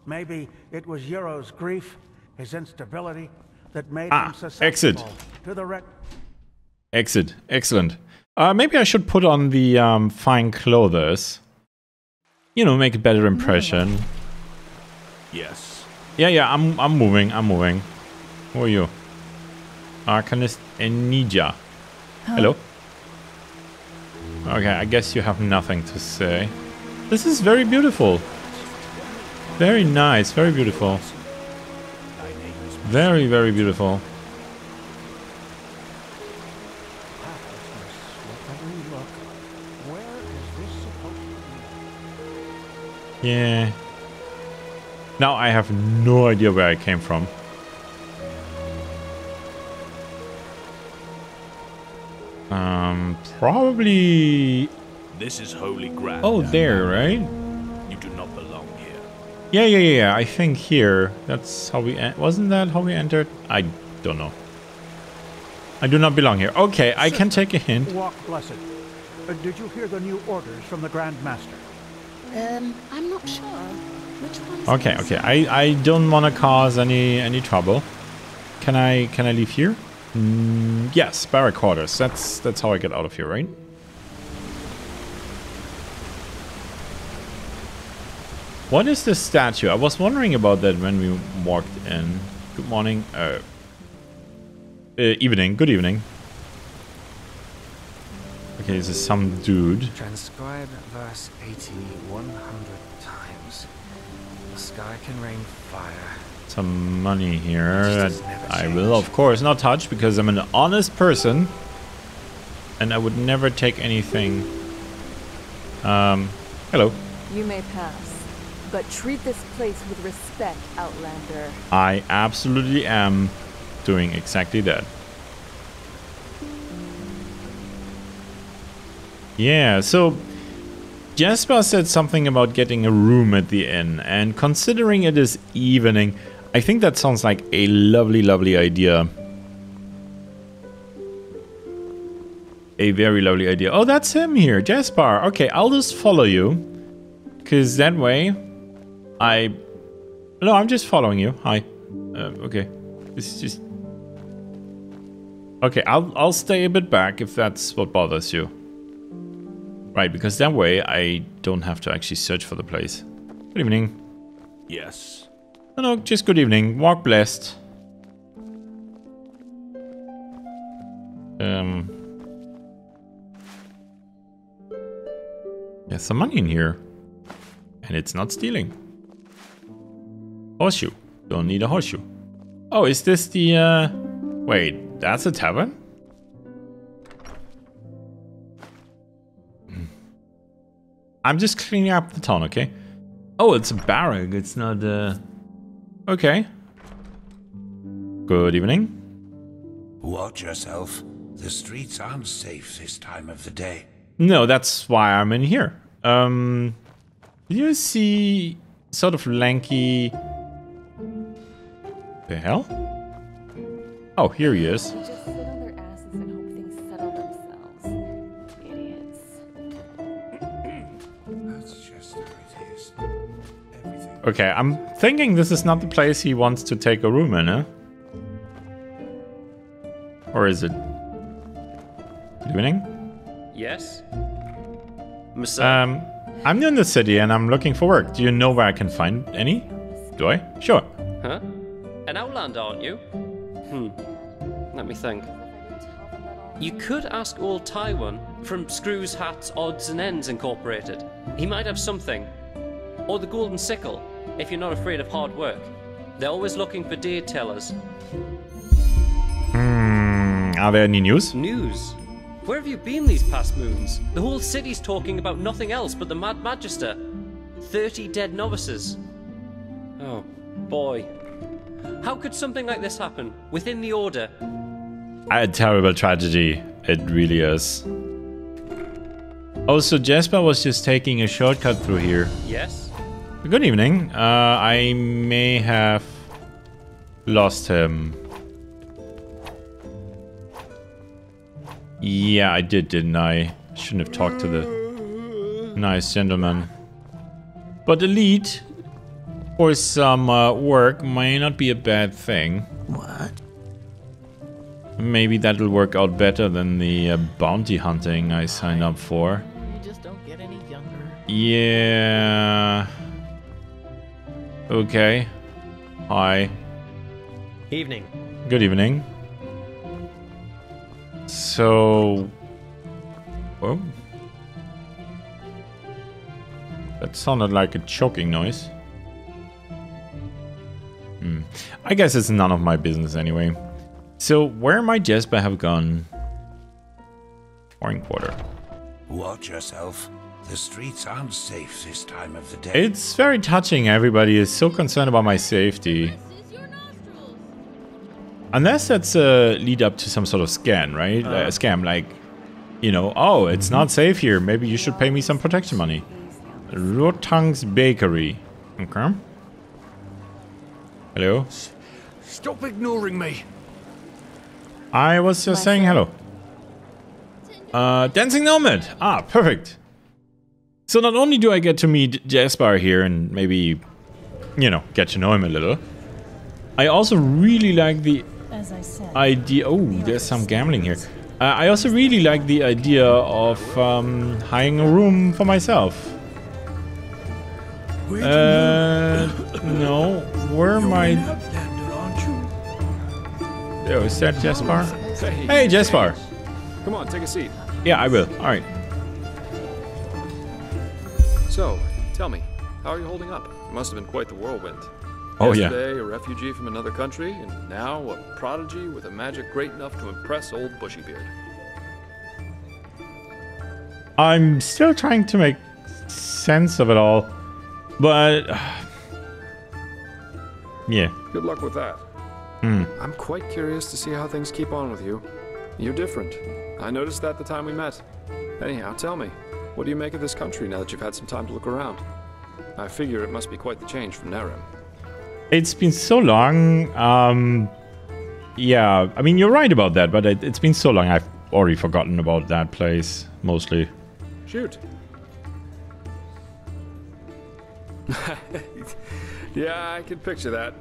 Maybe it was Yarrow's grief, his instability, that made him susceptible to the red. Exit. Excellent. Maybe I should put on the fine clothes. You know, make a better impression. Yes. Yeah, I'm moving. Who are you? Arcanist Enija. Hello. Okay, I guess you have nothing to say. This is very beautiful. Very nice, very beautiful. Very, very beautiful. Yeah. Now I have no idea where I came from. Probably... This is holy ground. Oh, there, right? You do not belong here. Yeah. I think here. That's how we... Wasn't that how we entered? I don't know. I do not belong here. Okay, I can take a hint. Walk blessed. Did you hear the new orders from the Grand Master? I'm not sure. Which one's Okay. I don't want to cause any trouble. Can I leave here? Yes, barrack quarters. That's how I get out of here, right? What is this statue? I was wondering about that when we walked in. Good morning. Evening. Good evening. Okay, this is some dude. Transcribe verse 80 100 times. The sky can rain fire. Some money here that I will, of course, not touch because I'm an honest person and I would never take anything Hello. You may pass, but treat this place with respect, Outlander. I absolutely am doing exactly that. Yeah, so Jasper said something about getting a room at the inn, and considering it is evening, I think that sounds like a lovely, lovely idea. A very lovely idea. Oh, that's him here, Jasper. Okay, I'll just follow you. Because that way, No, I'm just following you. Hi. Okay. This is just... Okay, I'll stay a bit back if that's what bothers you. Right, because that way I don't have to actually search for the place. Good evening. Yes. No, just good evening. Walk blessed. There's some money in here. And it's not stealing. Horseshoe. Don't need a horseshoe. Oh, is this the, Wait, that's a tavern? I'm just cleaning up the town, okay? Oh, it's a barrack. It's not, Okay. Good evening. Watch yourself. The streets aren't safe this time of the day. No, that's why I'm in here. Do you see sort of lanky... The hell? Oh, here he is. They just sit on their asses and hope things settle themselves. Idiots. That's just how it is. Everything. Okay, I'm thinking this is not the place he wants to take a room in, huh? Or is it? Good evening? Yes? I'm new in the city and I'm looking for work. Do you know where I can find any? Do I? Sure. Huh? An Outlander, aren't you? Let me think. You could ask old Taiwan from Screws, Hats, Odds and Ends Incorporated. He might have something. Or the Golden Sickle, if you're not afraid of hard work. They're always looking for deer tellers. Are there any news? News? Where have you been these past moons? The whole city's talking about nothing else but the Mad Magister. 30 dead novices. Oh, boy. How could something like this happen within the Order? A terrible tragedy. It really is. Oh, so Jasper was just taking a shortcut through here. Yes? Good evening. I may have lost him. Yeah, I did, didn't I? Shouldn't have talked to the nice gentleman. But elite for some work may not be a bad thing. What? Maybe that'll work out better than the bounty hunting I signed up for. You just don't get any younger. Yeah. Okay. Hi. Evening. Good evening. So... Oh. That sounded like a choking noise. I guess it's none of my business anyway. So, where might Jasper have gone? Foreign quarter. Watch yourself. The streets aren't safe this time of the day. It's very touching. Everybody is so concerned about my safety. Unless that's a lead up to some sort of scam, right? A scam, like, you know, oh, it's not safe here. Maybe you should pay me some protection money. Rotang's Bakery. Okay. Hello? Stop ignoring me. I was just saying hello. Dancing Nomad. Ah, perfect. So not only do I get to meet Jasper here and maybe, you know, get to know him a little, I also really like the idea... Oh, there's some gambling here. I also really like the idea of hiring a room for myself. No. Where am I? Oh, is that Jasper? Hey, Jasper. Come on, take a seat. Yeah, I will. All right. So, tell me, how are you holding up? It must have been quite the whirlwind. Oh, yeah. Yesterday, a refugee from another country, and now a prodigy with a magic great enough to impress old Bushybeard. I'm still trying to make sense of it all. But yeah. Good luck with that. I'm quite curious to see how things keep on with you. You're different. I noticed that the time we met. Anyhow, tell me, what do you make of this country now that you've had some time to look around? I figure it must be quite the change from Nerim. It's been so long. Yeah, I mean, you're right about that, but it's been so long, I've already forgotten about that place, mostly. Shoot. Yeah, I can picture that.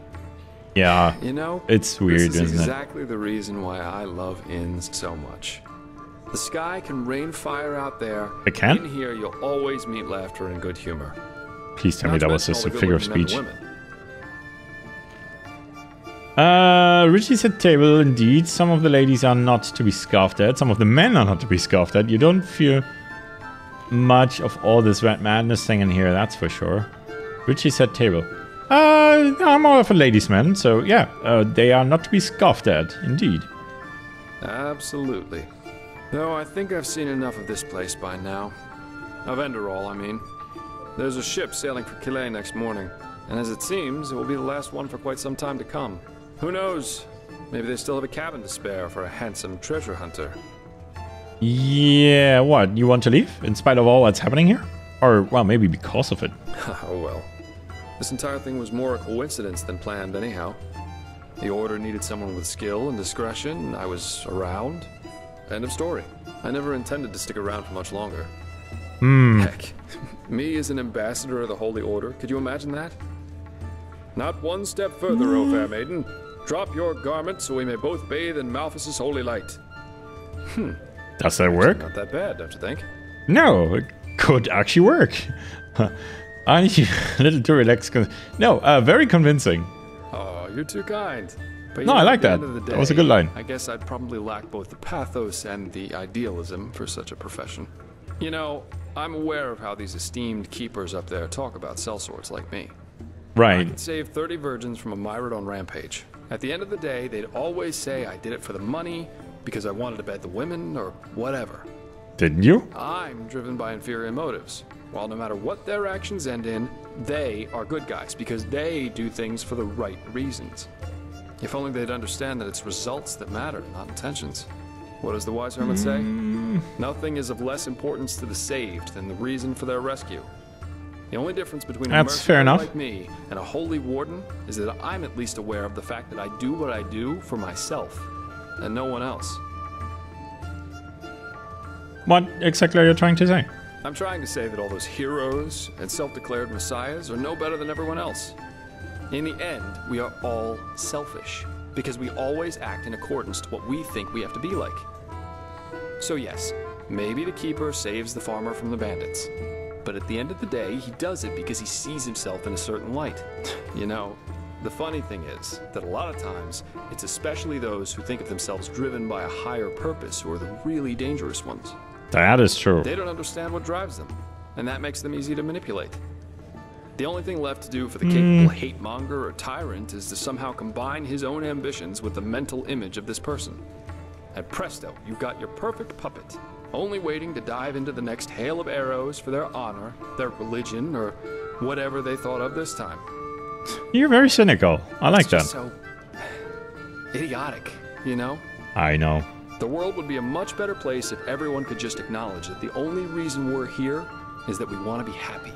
Yeah, you know, it's weird, this is isn't exactly the reason why I love inns so much. The sky can rain fire out there. It can? In here, you'll always meet laughter and good humor. Please tell me that was just a figure of speech. Richie said table, indeed. Some of the ladies are not to be scoffed at. Some of the men are not to be scoffed at. You don't feel much of all this red madness thing in here, that's for sure. Richie said table. I'm more of a ladies' man, so yeah, they are not to be scoffed at, indeed. Absolutely. Though I think I've seen enough of this place by now. Of Enderal, I mean. There's a ship sailing for Calais next morning, and as it seems, it will be the last one for quite some time to come. Who knows? Maybe they still have a cabin to spare for a handsome treasure hunter. Yeah, what? You want to leave? In spite of all that's happening here? Or, well, maybe because of it. Oh well. This entire thing was more a coincidence than planned anyhow. The Order needed someone with skill and discretion, I was around. End of story. I never intended to stick around for much longer. Heck, me as an ambassador of the Holy Order, could you imagine that? Not one step further, O fair maiden. Drop your garments so we may both bathe in Malphas's holy light. Does that work? Not that bad, don't you think? No, it could actually work. I need you a little too relaxed. No, very convincing. Oh, you're too kind. But no, I like that. That was a good line. I guess I'd probably lack both the pathos and the idealism for such a profession. You know, I'm aware of how these esteemed keepers up there talk about sellswords like me. Right. I could save 30 virgins from a Myrodon rampage. At the end of the day, they'd always say I did it for the money, because I wanted to bed the women, or whatever. Didn't you? I'm driven by inferior motives. While no matter what their actions end in, they are good guys, because they do things for the right reasons. If only they'd understand that it's results that matter, not intentions. What does the wise hermit say? Nothing is of less importance to the saved than the reason for their rescue. The only difference between a mercenary like me and a holy warden is that I'm at least aware of the fact that I do what I do for myself, and no one else. What exactly are you trying to say? I'm trying to say that all those heroes and self-declared messiahs are no better than everyone else. In the end, we are all selfish, because we always act in accordance to what we think we have to be like. So yes, maybe the keeper saves the farmer from the bandits. But at the end of the day, he does it because he sees himself in a certain light. You know, the funny thing is that a lot of times, it's especially those who think of themselves driven by a higher purpose who are the really dangerous ones. That is true. They don't understand what drives them, and that makes them easy to manipulate. The only thing left to do for the capable hate-monger or tyrant is to somehow combine his own ambitions with the mental image of this person. And presto, you've got your perfect puppet, only waiting to dive into the next hail of arrows for their honor, their religion, or whatever they thought of this time. You're very cynical. I like that. It's just so idiotic, you know? I know. The world would be a much better place if everyone could just acknowledge that the only reason we're here is that we want to be happy.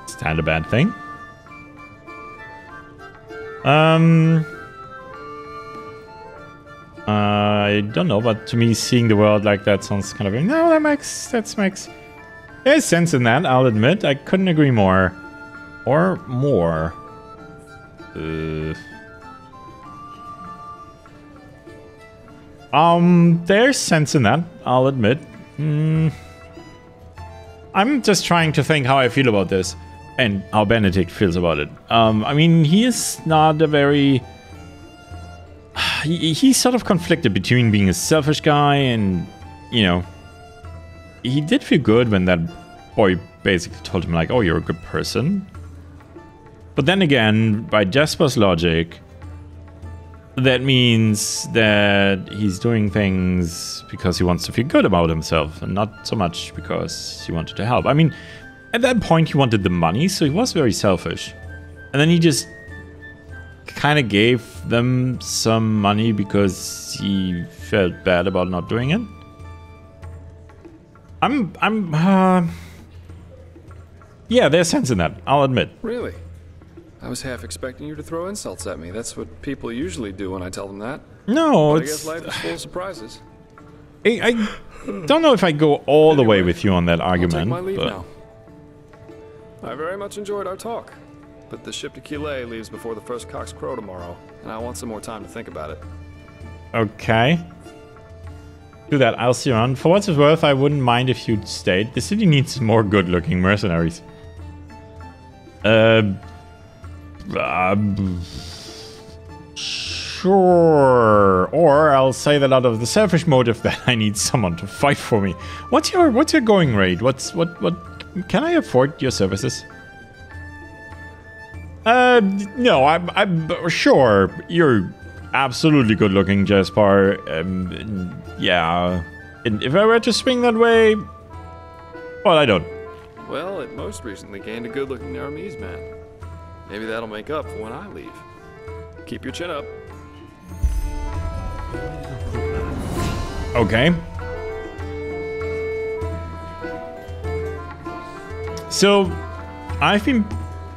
Is that a bad thing? I don't know, but to me, seeing the world like that sounds kind of... No, that makes... There's sense in that, I'll admit. I couldn't agree more. Or more. There's sense in that, I'll admit. I'm just trying to think how I feel about this. And how Benedict feels about it. I mean, he is not a very... He's sort of conflicted between being a selfish guy and, you know... He did feel good when that boy basically told him, like, oh, you're a good person. But then again, by Jasper's logic, that means that he's doing things because he wants to feel good about himself and not so much because he wanted to help. I mean, at that point he wanted the money, so he was very selfish. And then he just kind of gave them some money because he felt bad about not doing it. Yeah, there's sense in that, I'll admit. Really? I was half expecting you to throw insults at me. That's what people usually do when I tell them that. No, but I guess life is full of surprises. I don't know if I go all the way with you on that argument. I'll take my leave but... now. I very much enjoyed our talk, but the ship to Killet leaves before the first cocks crow tomorrow, and I want some more time to think about it. Okay. Do that, I'll see you around. For what it's worth, I wouldn't mind if you'd stayed. The city needs more good-looking mercenaries. Sure. Or I'll say that out of the selfish motive that I need someone to fight for me. What's your going rate? What can I afford your services? No, I'm sure you're absolutely good looking, Jaspar. Yeah. And if I were to swing that way, well, I don't. Well, it most recently gained a good looking Aramese man. Maybe that'll make up for when I leave. Keep your chin up. Okay. So, I've been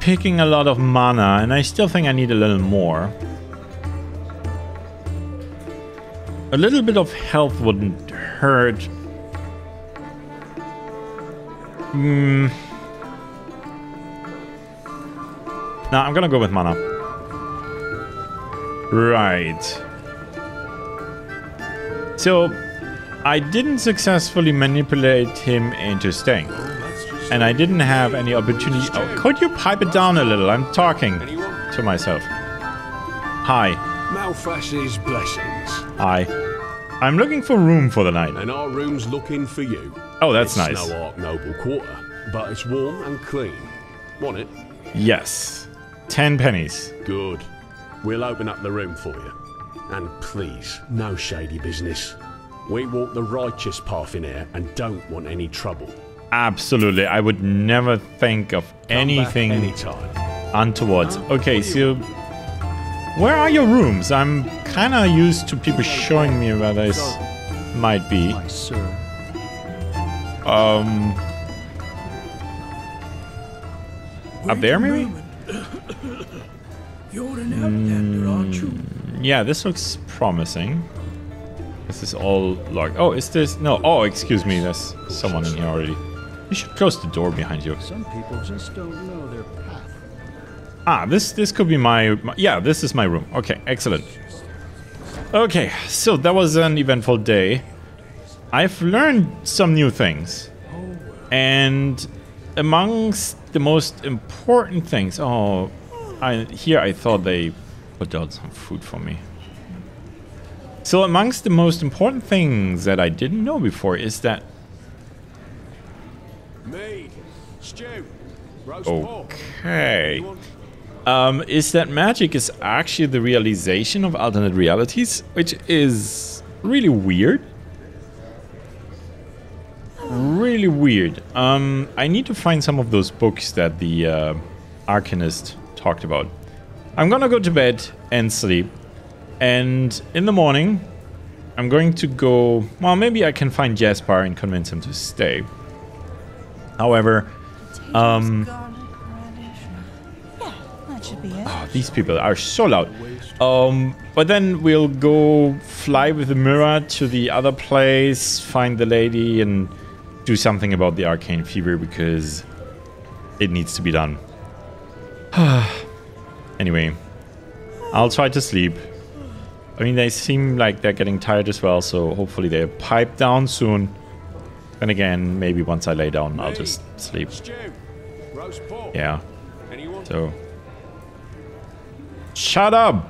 picking a lot of mana, and I still think I need a little more. A little bit of health wouldn't hurt. No, I'm gonna go with mana. Right. So, I didn't successfully manipulate him into staying. And I didn't have any opportunity... Oh, could you pipe it down a little? I'm talking to myself. Hi. Malfash's blessings. Hi. I'm looking for room for the night. And our room's looking for you. Oh, that's nice. It's no Ark Noble quarter, but it's warm and clean. Want it? Yes. 10 pennies. Good. We'll open up the room for you. And please, no shady business. We walk the righteous path in here and don't want any trouble. Absolutely. I would never think of anything untoward. Okay, so where are your rooms? I'm kind of used to people showing me where this might be. Up there, maybe? Yeah, this looks promising. This is all locked. Oh, is this? No. Oh, excuse me. There's someone in here already. You should close the door behind you. Some people just don't know their path. Ah, this could be my... Yeah, this is my room. Okay, excellent. Okay, so that was an eventful day. I've learned some new things. And amongst the most important things... Oh, here I thought they put out some food for me. So amongst the most important things that I didn't know before is that... Mead, stew, roast okay. Is that magic is actually the realization of alternate realities, which is really weird. Really weird. I need to find some of those books that the Arcanist talked about. I'm gonna go to bed and sleep. And in the morning, I'm going to go... Well, maybe I can find Jaspar and convince him to stay. However, oh, these people are so loud. But then we'll go fly with the mirror to the other place, find the lady, and do something about the arcane fever because it needs to be done. Anyway, I'll try to sleep. I mean, they seem like they're getting tired as well, so hopefully they'll pipe down soon. And again, maybe once I lay down, I'll just sleep. Yeah. So. Shut up!